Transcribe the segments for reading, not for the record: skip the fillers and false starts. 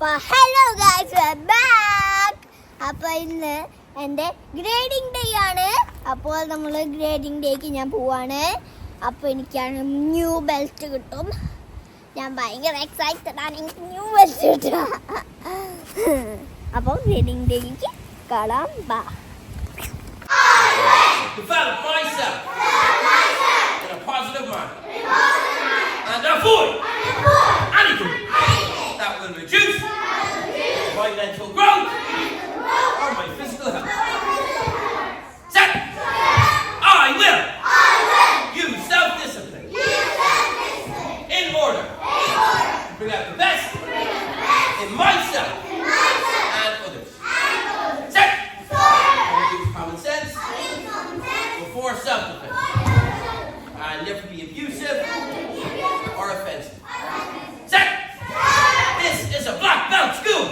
Hello guys, we are back. അപ്പോൾ ഇന്ന് എൻ്റെ ഗ്രേഡിംഗ് ഡേ ആണ്. അപ്പോൾ നമ്മൾ ഗ്രേഡിംഗ് ഡേക്ക് ഞാൻ പോവാണ്. അപ്പോൾ എനിക്കാണ് ന്യൂ ബെൽറ്റ് കിട്ടും. ഞാൻ ഭയങ്കര എക്സൈറ്റഡ് ആണ്, എനിക്ക് ന്യൂ ബെൽറ്റ് കിട്ടുക. അപ്പോൾ ഗ്രേഡിംഗ് ഡേക്ക് കാണാം. ബാ. Develop myself in a positive mind. And avoid anything that will reduce my mental growth or my physical health. Set. I will use self-discipline in order to bring out the best in myself and others. Set. I will use common sense before self-defense. I never be abusive or offensive. Set. This is a black belt school.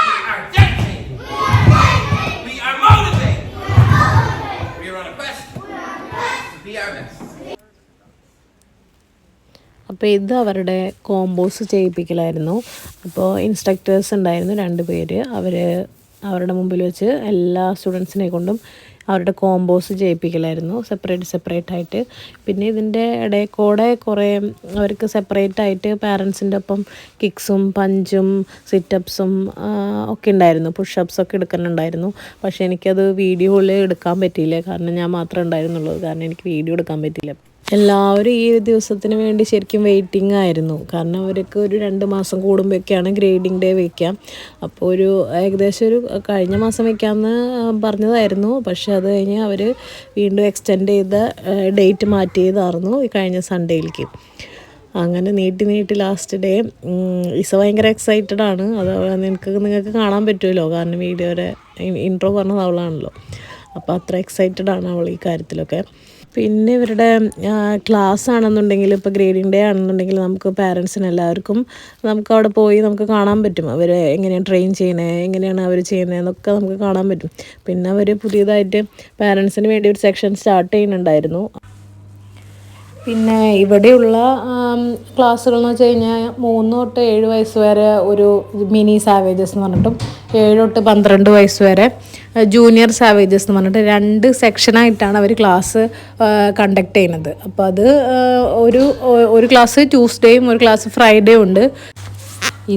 We are dedicated. We are motivated. We are on a quest to be our best. അപ്പോൾ ഇത് അവരുടെ combos ചെയ്യിപ്പിക്കലായിരുന്നു. അപ്പോൾ instructors ഉണ്ടായിരുന്നു 2 പേര്. അവരുടെ മുമ്പിൽ വെച്ച് എല്ലാ സ്റ്റുഡൻസിനെ കൊണ്ടും അവരുടെ കോമ്പോസ് ചെയ്യിപ്പിക്കലായിരുന്നു, സെപ്പറേറ്റ് ആയിട്ട്. പിന്നെ ഇതിൻ്റെ ഇടയിൽ കൂടെ കുറേ അവർക്ക് സെപ്പറേറ്റ് ആയിട്ട് പാരൻസിൻ്റെ ഒപ്പം കിക്സും പഞ്ചും സിറ്റപ്സും ഒക്കെ ഉണ്ടായിരുന്നു, പുഷപ്സൊക്കെ എടുക്കാനുണ്ടായിരുന്നു. പക്ഷേ എനിക്കത് വീഡിയോയിൽ എടുക്കാൻ പറ്റിയില്ല, കാരണം ഞാൻ മാത്രമേ ഉണ്ടായിരുന്നുള്ളൂ. കാരണം എനിക്ക് വീഡിയോ എടുക്കാൻ പറ്റിയില്ല. എല്ലാവരും ഈ ദിവസത്തിന് വേണ്ടി ശരിക്കും വെയിറ്റിംഗ് ആയിരുന്നു, കാരണം അവർക്ക് ഒരു 2 മാസം കൂടുമ്പോഴൊക്കെയാണ് ഗ്രേഡിംഗ് ഡേ വയ്ക്കാം. അപ്പോൾ ഏകദേശം കഴിഞ്ഞ മാസം വയ്ക്കാമെന്ന് പറഞ്ഞതായിരുന്നു. പക്ഷേ അത് കഴിഞ്ഞ് അവർ വീണ്ടും എക്സ്റ്റെൻഡ് ചെയ്ത ഡേറ്റ് മാറ്റിയതായിരുന്നു ഈ കഴിഞ്ഞ സൺഡേയിലേക്ക്. അങ്ങനെ നീട്ടി ലാസ്റ്റ് ഡേ ഇസ ഭയങ്കര എക്സൈറ്റഡ് ആണ്. അത് നിങ്ങൾക്ക് കാണാൻ പറ്റുമല്ലോ, കാരണം വീഡിയോയുടെ ഇൻട്രോ പറഞ്ഞത് അവളാണല്ലോ. അപ്പോൾ അത്ര എക്സൈറ്റഡ് ആണ് അവൾ ഈ കാര്യത്തിലൊക്കെ. പിന്നെ ഇവരുടെ ക്ലാസ് ആണെന്നുണ്ടെങ്കിൽ, ഇപ്പോൾ ഗ്രേഡിംഗ് ഡേ ആണെന്നുണ്ടെങ്കിൽ നമുക്ക് പാരൻസിന് എല്ലാവർക്കും നമുക്ക് അവിടെ പോയി നമുക്ക് കാണാൻ പറ്റും അവർ എങ്ങനെയാണ് ട്രെയിൻ ചെയ്യണേ, എങ്ങനെയാണ് അവർ ചെയ്യുന്നത് എന്നൊക്കെ നമുക്ക് കാണാൻ പറ്റും. പിന്നെ അവർ പുതിയതായിട്ട് പാരൻസിന് വേണ്ടി ഒരു സെക്ഷൻ സ്റ്റാർട്ട് ചെയ്യുന്നുണ്ടായിരുന്നു. പിന്നെ ഇവിടെയുള്ള ക്ലാസ്സുകളെന്ന് വെച്ച് കഴിഞ്ഞാൽ 3 തൊട്ട് 7 വയസ്സ് വരെ ഒരു മിനി സാവേജസ് എന്ന് പറഞ്ഞിട്ടും 7 തൊട്ട് 12 വയസ്സ് വരെ ജൂനിയർ സാവേജസ് എന്ന് പറഞ്ഞിട്ട് 2 സെക്ഷനായിട്ടാണ് അവർ ക്ലാസ് കണ്ടക്ട് ചെയ്യുന്നത്. അപ്പോൾ അത് ഒരു ക്ലാസ് ട്യൂസ്ഡേയും ഒരു ക്ലാസ് ഫ്രൈഡേ ഉണ്ട്.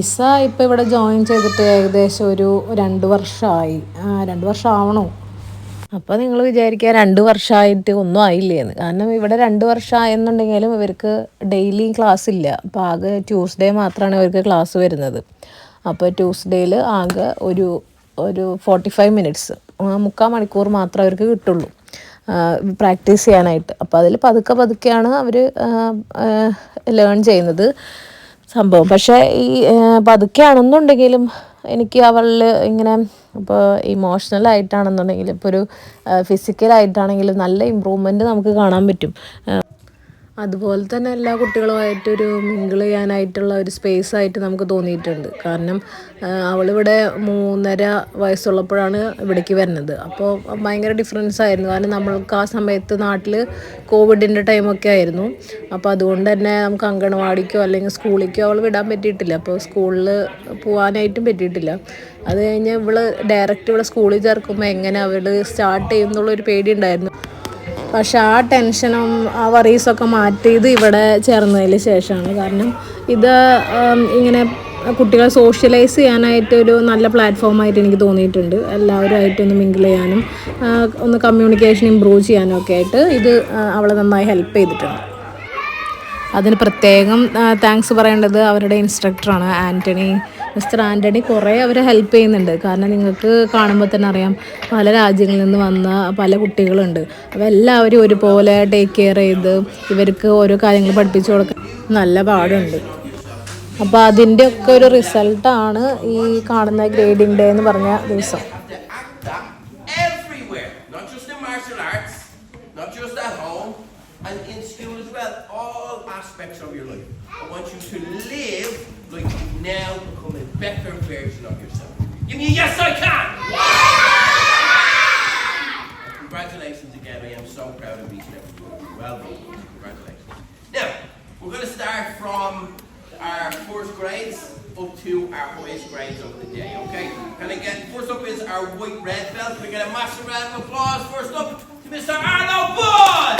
ഇസ ഇപ്പോൾ ഇവിടെ ജോയിൻ ചെയ്തിട്ട് ഏകദേശം ഒരു 2 വർഷമായി. 2 വർഷം ആവണോ? അപ്പോൾ നിങ്ങൾ വിചാരിക്കുക 2 വർഷമായിട്ട് ഒന്നും ആയില്ലേന്ന്. കാരണം ഇവിടെ 2 വർഷമായെന്നുണ്ടെങ്കിലും ഇവർക്ക് ഡെയിലി ക്ലാസ് ഇല്ല. അപ്പോൾ ആകെ ട്യൂസ്ഡേ മാത്രമാണ് ഇവർക്ക് ക്ലാസ് വരുന്നത്. അപ്പോൾ ട്യൂസ്ഡേയിൽ ആകെ ഒരു 45 മിനിറ്റ്സ്, 3/4 മണിക്കൂർ മാത്രമേ അവർക്ക് കിട്ടുള്ളൂ പ്രാക്ടീസ് ചെയ്യാനായിട്ട്. അപ്പോൾ അതിൽ പതുക്കെയാണ് അവർ ലേൺ ചെയ്യുന്നത് സംഭവം. പക്ഷേ ഈ പതുക്കെയാണെന്നുണ്ടെങ്കിലും എനിക്ക് അവളിൽ ഇങ്ങനെ ഇപ്പോൾ ഇമോഷണലായിട്ടാണെന്നുണ്ടെങ്കിൽ, ഇപ്പോൾ ഒരു ഫിസിക്കലായിട്ടാണെങ്കിലും നല്ല ഇമ്പ്രൂവ്മെൻറ്റ് നമുക്ക് കാണാൻ പറ്റും. അതുപോലെ തന്നെ എല്ലാ കുട്ടികളുമായിട്ടൊരു മിങ്കിൾ ചെയ്യാനായിട്ടുള്ള ഒരു സ്പേസ് ആയിട്ട് നമുക്ക് തോന്നിയിട്ടുണ്ട്. കാരണം അവളിവിടെ 3.5 വയസ്സുള്ളപ്പോഴാണ് ഇവിടേക്ക് വരുന്നത്. അപ്പോൾ ഭയങ്കര ഡിഫറൻസ് ആയിരുന്നു. കാരണം നമ്മൾക്ക് ആ സമയത്ത് നാട്ടിൽ കോവിഡിൻ്റെ ടൈമൊക്കെ ആയിരുന്നു. അപ്പോൾ അതുകൊണ്ട് തന്നെ നമുക്ക് അങ്കണവാടിക്കോ അല്ലെങ്കിൽ സ്കൂളിലേക്കോ അവൾ വിടാൻ പറ്റിയിട്ടില്ല. അപ്പോൾ സ്കൂളിൽ പോകാനായിട്ടും പറ്റിയിട്ടില്ല. അത് കഴിഞ്ഞ് ഡയറക്റ്റ് ഇവിടെ സ്കൂളിൽ ചേർക്കുമ്പോൾ എങ്ങനെ അവൾ സ്റ്റാർട്ട് ചെയ്യുന്നുള്ളൊരു പേടിയുണ്ടായിരുന്നു. പക്ഷെ ആ ടെൻഷനും ആ വറീസൊക്കെ മാറ്റിയത് ഇവിടെ ചേർന്നതിൽ ശേഷമാണ്. കാരണം ഇത് ഇങ്ങനെ കുട്ടികളെ സോഷ്യലൈസ് ചെയ്യാനായിട്ടൊരു നല്ല പ്ലാറ്റ്ഫോമായിട്ട് എനിക്ക് തോന്നിയിട്ടുണ്ട്. എല്ലാവരുമായിട്ടൊന്ന് മിങ്കിൾ ചെയ്യാനും ഒന്ന് കമ്മ്യൂണിക്കേഷൻ ഇമ്പ്രൂവ് ചെയ്യാനും ഒക്കെ ആയിട്ട് ഇത് അവളെ നന്നായി ഹെൽപ്പ് ചെയ്തിട്ടുണ്ട്. അതിന് പ്രത്യേകം താങ്ക്സ് പറയേണ്ടത് അവരുടെ ഇൻസ്ട്രക്ടറാണ്, മിസ്റ്റർ ആൻ്റണി. കുറേ അവരെ ഹെൽപ്പ് ചെയ്യുന്നുണ്ട്. കാരണം നിങ്ങൾക്ക് കാണുമ്പോൾ തന്നെ അറിയാം, പല രാജ്യങ്ങളിൽ നിന്ന് വന്ന പല കുട്ടികളുണ്ട്. അപ്പോൾ എല്ലാവരും ഒരുപോലെ ടേക്ക് കെയർ ചെയ്ത് ഇവർക്ക് ഓരോ കാര്യങ്ങൾ പഠിപ്പിച്ചു കൊടുക്കാൻ നല്ല പാടുണ്ട്. അപ്പോൾ അതിൻ്റെയൊക്കെ ഒരു റിസൾട്ടാണ് ഈ കാണുന്ന ഗ്രേഡിംഗ് ഡേ എന്ന് പറഞ്ഞ ദിവസം. And in school as well, all aspects of your life. I want you to live like you now become a better version of yourself. Give me a yes, I can! Yeah! Congratulations again, I am so proud of each and every one. Well done, congratulations. Now, we're going to start from our first grades up to our highest grades of the day, okay? Can I get, first up is our white red belt. Can we get a massive round of applause first up to Mr. Arlo Budd?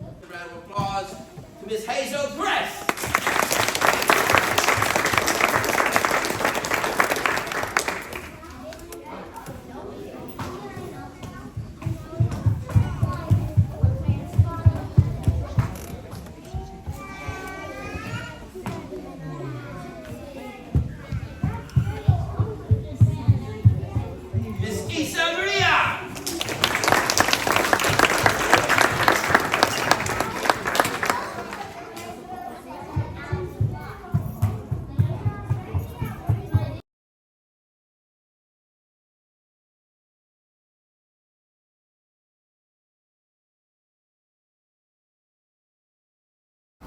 A round of applause to Miss Hazel Press. Miss Isa Maria.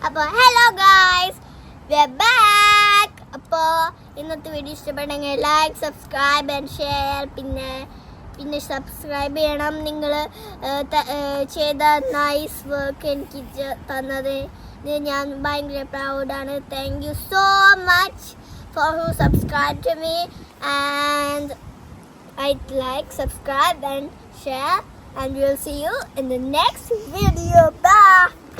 അപ്പോൾ hello guys, we are back. അപ്പോൾ ഇന്നത്തെ video ഇഷ്ടപ്പെട്ടെങ്കിൽ like, subscribe and share. പിന്നെ subscribe ചെയ്യണം. നിങ്ങൾ ചെയ്ത nice work എനിക്ക് തന്നത് ഞാൻ ഭയങ്കര പ്രൗഡാണ്. Thank you so much for who subscribe to me and I'd like, subscribe and share, and we'll see you in the next video. Bye.